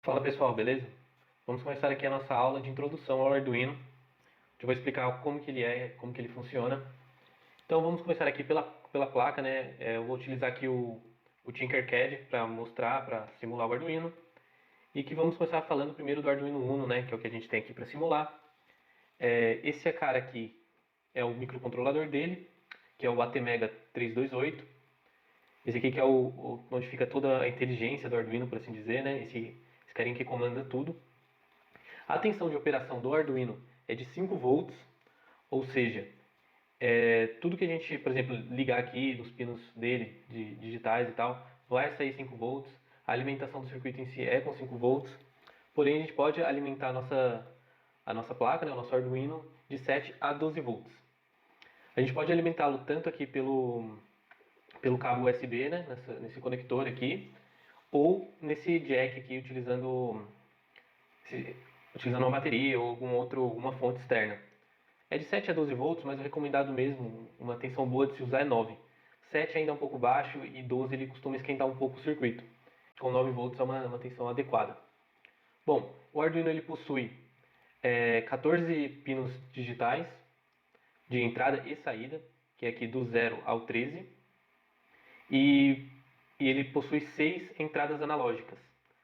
Fala pessoal, beleza? Vamos começar aqui a nossa aula de introdução ao Arduino. Eu vou explicar como que ele é, como que ele funciona. Então vamos começar aqui pela placa, né? Eu vou utilizar aqui o Tinkercad para mostrar, para simular o Arduino. E que vamos começar falando primeiro do Arduino Uno, né? Que é o que a gente tem aqui para simular. Esse cara aqui é o microcontrolador dele, que é o ATmega 328. Esse aqui que é onde fica toda a inteligência do Arduino, por assim dizer, né? Esse carinha que comanda tudo. A tensão de operação do Arduino é de 5 volts, ou seja, tudo que a gente, por exemplo, ligar aqui nos pinos dele, de digitais e tal, vai sair 5 volts. A alimentação do circuito em si é com 5 volts, porém a gente pode alimentar a nossa placa, né, o nosso Arduino, de 7 a 12 volts. A gente pode alimentá-lo tanto aqui pelo cabo USB, né, nesse conector aqui, ou nesse jack aqui utilizando uma bateria ou alguma fonte externa. É de 7 a 12 volts, mas o recomendado mesmo, uma tensão boa de se usar é 9. 7 ainda é um pouco baixo e 12 ele costuma esquentar um pouco o circuito. Com 9 volts é uma tensão adequada. Bom, o Arduino ele possui 14 pinos digitais de entrada e saída, que é aqui do 0 ao 13, e, e ele possui 6 entradas analógicas,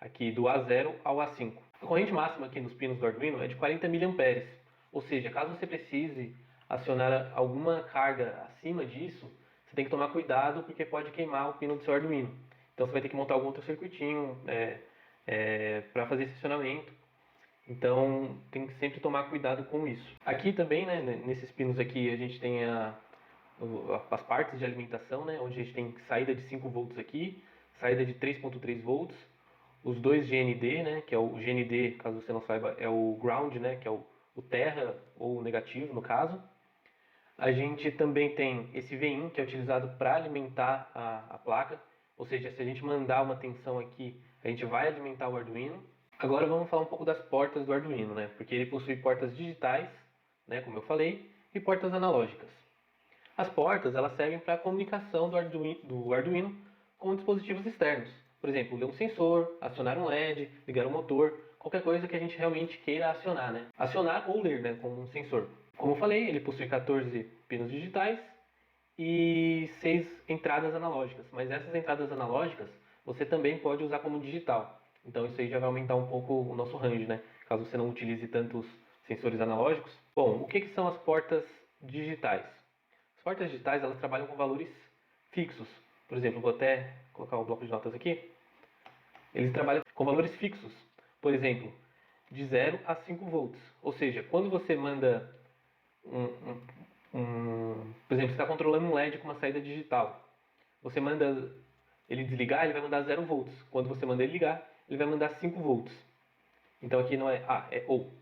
aqui do A0 ao A5. A corrente máxima aqui nos pinos do Arduino é de 40 mA, ou seja, caso você precise acionar alguma carga acima disso, você tem que tomar cuidado porque pode queimar o pino do seu Arduino. Então você vai ter que montar algum outro circuitinho para fazer esse acionamento. Então tem que sempre tomar cuidado com isso. Aqui também, né, nesses pinos aqui, a gente tem as partes de alimentação, né, onde a gente tem saída de 5 volts aqui, saída de 3.3 volts, os dois GND, né, que é o GND, caso você não saiba, é o ground, né, que é o terra ou o negativo no caso. A gente também tem esse VIN, que é utilizado para alimentar a placa, ou seja, se a gente mandar uma tensão aqui, a gente vai alimentar o Arduino. Agora vamos falar um pouco das portas do Arduino, né, porque ele possui portas digitais, né, como eu falei, e portas analógicas. As portas elas servem para a comunicação do Arduino com dispositivos externos. Por exemplo, ler um sensor, acionar um LED, ligar um motor, qualquer coisa que a gente realmente queira acionar, né? Acionar ou ler, né, com um sensor. Como eu falei, ele possui 14 pinos digitais e 6 entradas analógicas. Mas essas entradas analógicas você também pode usar como digital. Então isso aí já vai aumentar um pouco o nosso range, né? Caso você não utilize tantos sensores analógicos. Bom, o que são as portas digitais? As portas digitais elas trabalham com valores fixos. Por exemplo, vou até colocar um bloco de notas aqui. Eles trabalham com valores fixos. Por exemplo, de 0 a 5 volts. Ou seja, quando você manda por exemplo, você está controlando um LED com uma saída digital. Você manda ele desligar, ele vai mandar 0 volts. Quando você manda ele ligar, ele vai mandar 5 volts. Então aqui não é A, é ou.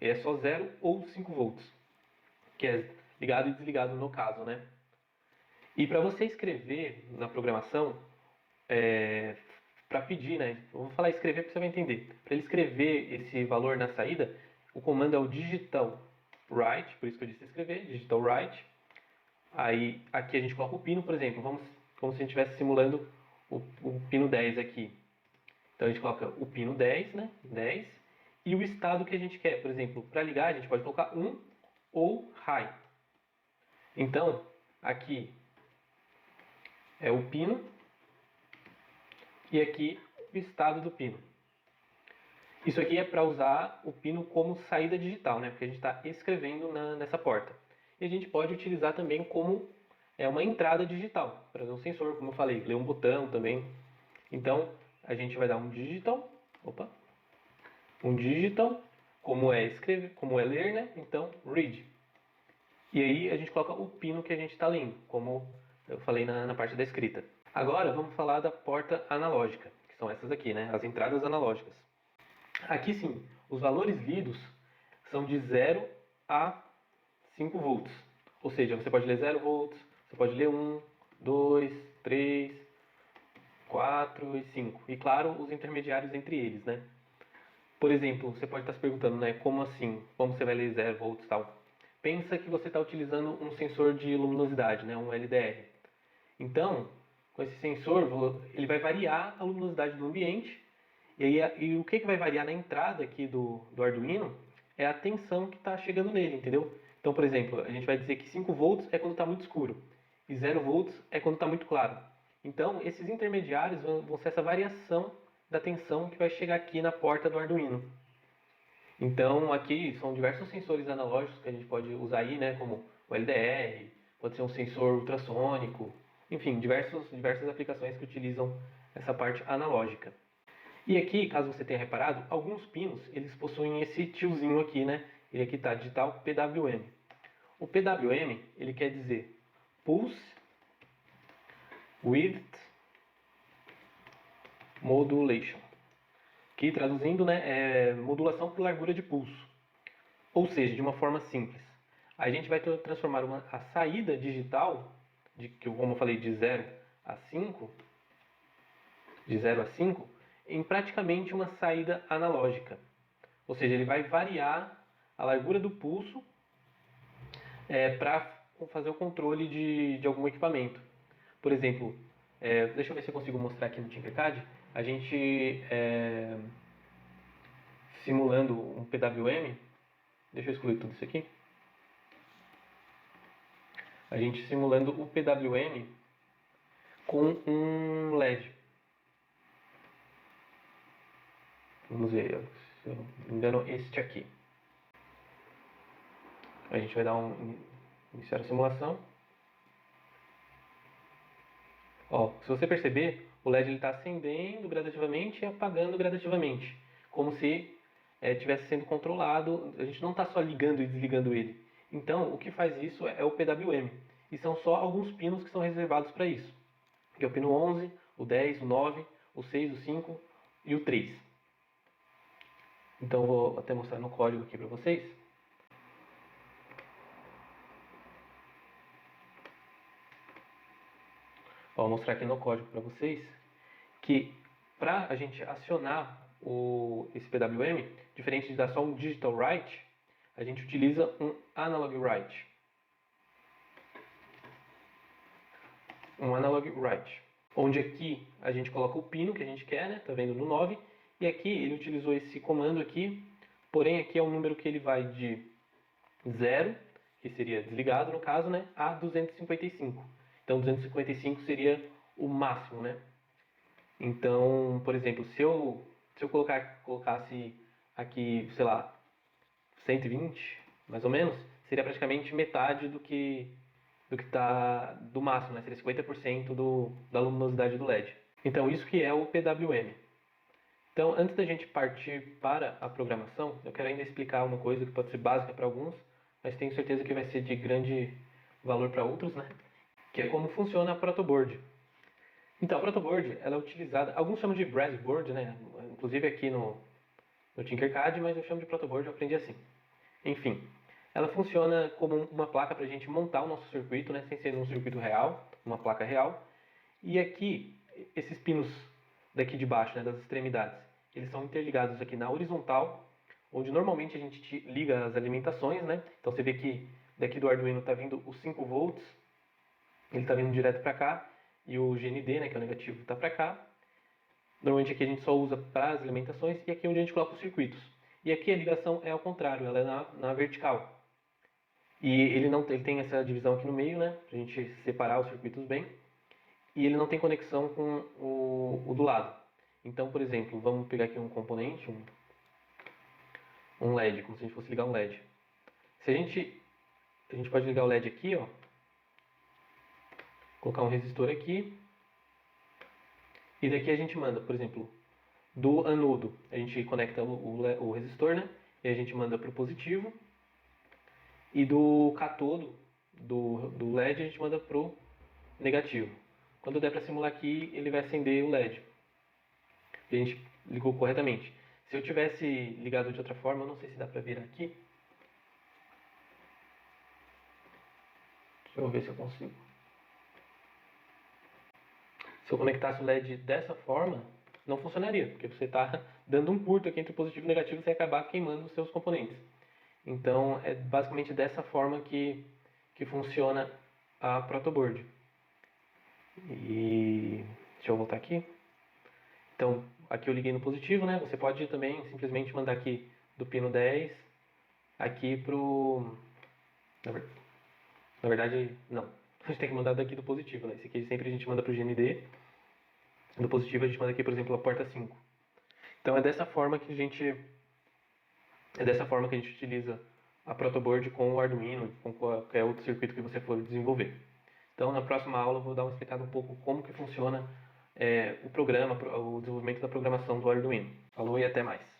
É só 0 ou 5 volts. Que é ligado e desligado no caso, né? E para você escrever na programação, para pedir, né? Eu vou falar escrever porque você vai entender. Para ele escrever esse valor na saída, o comando é o digital write, por isso que eu disse escrever, digital write. Aí aqui a gente coloca o pino, por exemplo, como se a gente estivesse simulando o pino 10 aqui. Então a gente coloca o pino 10, né? 10 e o estado que a gente quer. Por exemplo, para ligar a gente pode colocar 1 ou high. Então, aqui é o pino e aqui o estado do pino. Isso aqui é para usar o pino como saída digital, né? Porque a gente está escrevendo nessa porta. E a gente pode utilizar também como uma entrada digital, para um sensor, como eu falei, ler um botão também. Então, a gente vai dar um digital, como é escrever, como é ler, né? Então, read. E aí a gente coloca o pino que a gente está lendo, como eu falei na parte da escrita. Agora vamos falar da porta analógica, que são essas aqui, né? As entradas analógicas. Aqui sim, os valores lidos são de 0 a 5 volts. Ou seja, você pode ler 0 volts, você pode ler 1, 2, 3, 4 e 5. E claro, os intermediários entre eles, né? Por exemplo, você pode estar se perguntando, né? Como assim? Como você vai ler 0 volts e tal? Pensa que você está utilizando um sensor de luminosidade, né? Um LDR. Então, com esse sensor, ele vai variar a luminosidade do ambiente E o que vai variar na entrada aqui do Arduino é a tensão que está chegando nele, entendeu? Então, por exemplo, a gente vai dizer que 5 volts é quando está muito escuro e 0 volts é quando está muito claro. Então, esses intermediários vão ser essa variação da tensão que vai chegar aqui na porta do Arduino. Então, aqui são diversos sensores analógicos que a gente pode usar aí, né, como o LDR, pode ser um sensor ultrassônico, enfim, diversas aplicações que utilizam essa parte analógica. E aqui, caso você tenha reparado, alguns pinos eles possuem esse tiozinho aqui, né? Ele aqui está digital PWM. O PWM ele quer dizer Pulse Width Modulation, que traduzindo, né, é modulação por largura de pulso. Ou seja, de uma forma simples, a gente vai transformar a saída digital, como eu falei, de 0 a 5, em praticamente uma saída analógica. Ou seja, ele vai variar a largura do pulso para fazer o controle de algum equipamento. Por exemplo, deixa eu ver se eu consigo mostrar aqui no Tinkercad, a gente simulando um PWM, deixa eu excluir tudo isso aqui, a gente simulando o PWM com um LED. Vamos ver, se eu não me engano, este aqui. A gente vai dar iniciar a simulação. Ó, se você perceber, o LED está acendendo gradativamente e apagando gradativamente, como se estivesse sendo controlado. A gente não está só ligando e desligando ele. Então, o que faz isso é o PWM. E são só alguns pinos que são reservados para isso. Que é o pino 11, o 10, o 9, o 6, o 5 e o 3. Então, eu vou até mostrar no código aqui para vocês. Ó, vou mostrar aqui no código para vocês que para a gente acionar esse PWM, diferente de dar só um digital write, a gente utiliza um analog write. Um analog write. Onde aqui a gente coloca o pino que a gente quer, né? Tá vendo no 9. E aqui ele utilizou esse comando aqui, porém aqui é o número que ele vai de 0, que seria desligado no caso, né? A 255. Então 255 seria o máximo, né? Então, por exemplo, se eu colocasse aqui, sei lá, 120, mais ou menos, seria praticamente metade do que está do máximo, né? Seria 50% da luminosidade do LED. Então, isso que é o PWM. Então, antes da gente partir para a programação, eu quero ainda explicar uma coisa que pode ser básica para alguns, mas tenho certeza que vai ser de grande valor para outros, né? Que é como funciona a protoboard. Então, a protoboard, ela é utilizada, alguns chamam de breadboard, né? Inclusive aqui no Tinkercad, mas eu chamo de protoboard, eu aprendi assim. Enfim, ela funciona como uma placa para a gente montar o nosso circuito, né? Sem ser um circuito real, uma placa real. E aqui, esses pinos daqui de baixo, né, das extremidades, eles são interligados aqui na horizontal, onde normalmente a gente liga as alimentações, né? Então você vê que daqui do Arduino está vindo os 5 volts, ele está vindo direto para cá, e o GND, né, que é o negativo, está para cá. Normalmente aqui a gente só usa para as alimentações e aqui é onde a gente coloca os circuitos. E aqui a ligação é ao contrário, ela é na vertical. E ele tem essa divisão aqui no meio, né, para a gente separar os circuitos bem. E ele não tem conexão com o do lado. Então, por exemplo, vamos pegar aqui um componente, um LED, como se a gente fosse ligar um LED. A gente pode ligar o LED aqui, ó, colocar um resistor aqui, e daqui a gente manda, por exemplo, do anodo, a gente conecta o resistor, né? E a gente manda para o positivo, e do catodo do LED a gente manda para o negativo. Quando der para simular aqui, ele vai acender o LED. A gente ligou corretamente. Se eu tivesse ligado de outra forma, eu não sei se dá para ver aqui. Deixa eu ver se eu consigo. Se eu conectasse o LED dessa forma, não funcionaria, porque você está dando um curto aqui entre o positivo e o negativo, você vai acabar queimando os seus componentes. Então, é basicamente dessa forma que funciona a protoboard. E deixa eu voltar aqui. Então, aqui eu liguei no positivo, né? Você pode também simplesmente mandar aqui do pino 10 aqui pro... Na verdade, não. A gente tem que mandar daqui do positivo, né? Esse aqui sempre a gente manda pro GND. Do positivo a gente manda aqui, por exemplo, a porta 5. Então é dessa forma que a gente utiliza a protoboard com o Arduino, com qualquer outro circuito que você for desenvolver. Então na próxima aula eu vou dar uma explicada um pouco como que funciona o programa, o desenvolvimento da programação do Arduino. Falou e até mais.